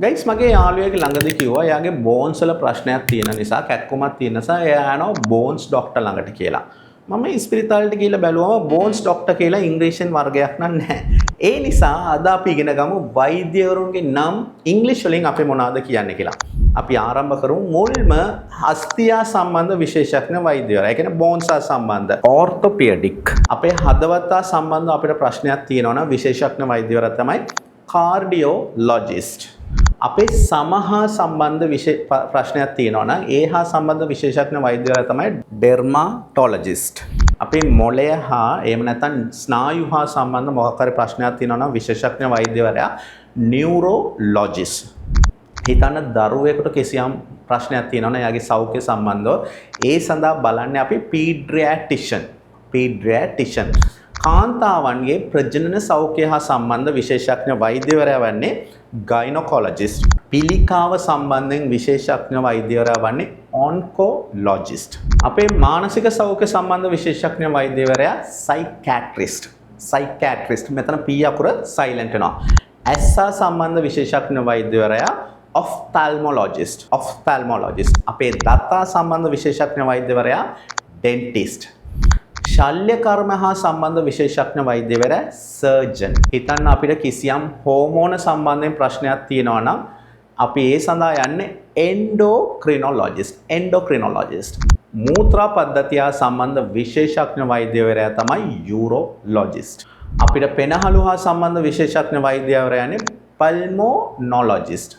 Guys මගේ යාළුවෙක් ළඟදී කිව්වා එයාගේ බෝන්ස් වල ප්‍රශ්නයක් තියෙන නිසා කැක්කුමක් තියෙන නිසා එයා යනවා බෝන්ස් ડોක්ටර් ළඟට කියලා. මම ඉස්පිරිතාලෙට ගිහලා බැලුවම බෝන්ස් ડોක්ටර් කියලා ඉංග්‍රීසියෙන් වර්ගයක් නැහැ. ඒ නිසා අද අපි ඉගෙන ගමු වෛද්‍යවරුන්ගේ නම් ඉංග්‍රීසි වලින් අපි මොනවද කියන්නේ කියලා. අපි ආරම්භ කරමු මුල්ම හස්තියා සම්බන්ධ විශේෂඥ වෛද්‍යවරයා. ඒ කියන්නේ බෝන්ස් හා සම්බන්ධ ඕර්තොපෙඩික්. අපේ හදවත සම්බන්ධ අපිට ප්‍රශ්නයක් තියෙනවා නම් විශේෂඥ වෛද්‍යවරයා තමයි කාර්ඩියෝලොජිස්ට්. අපේ සමහා සම්බන්ධ ප්‍රශ්නයක් තියෙනවා නම් ඒ හා සම්බන්ධ විශේෂඥ වෛද්‍යවරයා තමයි ඩර්මාටොලොජිස්ට්. අපේ මොළය හා එහෙම නැත්නම් ස්නායු හා සම්බන්ධ මොකක් හරි ප්‍රශ්නයක් තියෙනවා නම් විශේෂඥ වෛද්‍යවරයා නියුරොලොජිස්ට්. හිතන්න දරුවෙකුට කිසියම් ප්‍රශ්නයක් තියෙනවා නම් එයාගේ සෞඛ්‍ය සම්බන්ධව ඒ සඳහා බලන්නේ අපි පීඩියාට්‍රිෂන්. කාන්තාවන්ගේ ප්‍රජනන සෞඛ්‍ය හා සම්බන්ධ විශේෂඥ වෛද්‍යවරයා වන්නේ ගයිනොකොලොජිස්ට්. පිළිකාව සම්බන්ධයෙන් විශේෂඥ වෛද්‍යවරයා වන්නේ ඔන්කොලොජිස්ට්. අපේ මානසික සෞඛ්‍ය සම්බන්ධ විශේෂඥ වෛද්‍යවරයා සයිකියාට්‍රිස්ට්. මෙතන පී අකුර සයිලන්ට් වෙනවා. ඇස්සා සම්බන්ධ විශේෂඥ වෛද්‍යවරයා ඔෆ්තල්මොලොජිස්ට්. අපේ දත්තා සම්බන්ධ විශේෂඥ වෛද්‍යවරයා ඩෙන්ටිස්ට්. ශල්‍ය කර්ම හා සම්බන්ධ විශේෂඥ වෛද්‍යවරයා සර්ජන්. හිතන්න අපිට කිසියම් හෝමෝන සම්බන්ධයෙන් ප්‍රශ්නයක් තියෙනවා නම් අපි ඒ සඳහා යන්නේ එන්ඩෝක්‍රිනොලොජිස්ට්. මූත්‍රා පද්ධතිය සම්බන්ධ විශේෂඥ වෛද්‍යවරයා තමයි යුරොලොජිස්ට්. අපිට පෙනහළු හා සම්බන්ධ විශේෂඥ වෛද්‍යවරයා යන්නේ පල්මොනොලොජිස්ට්.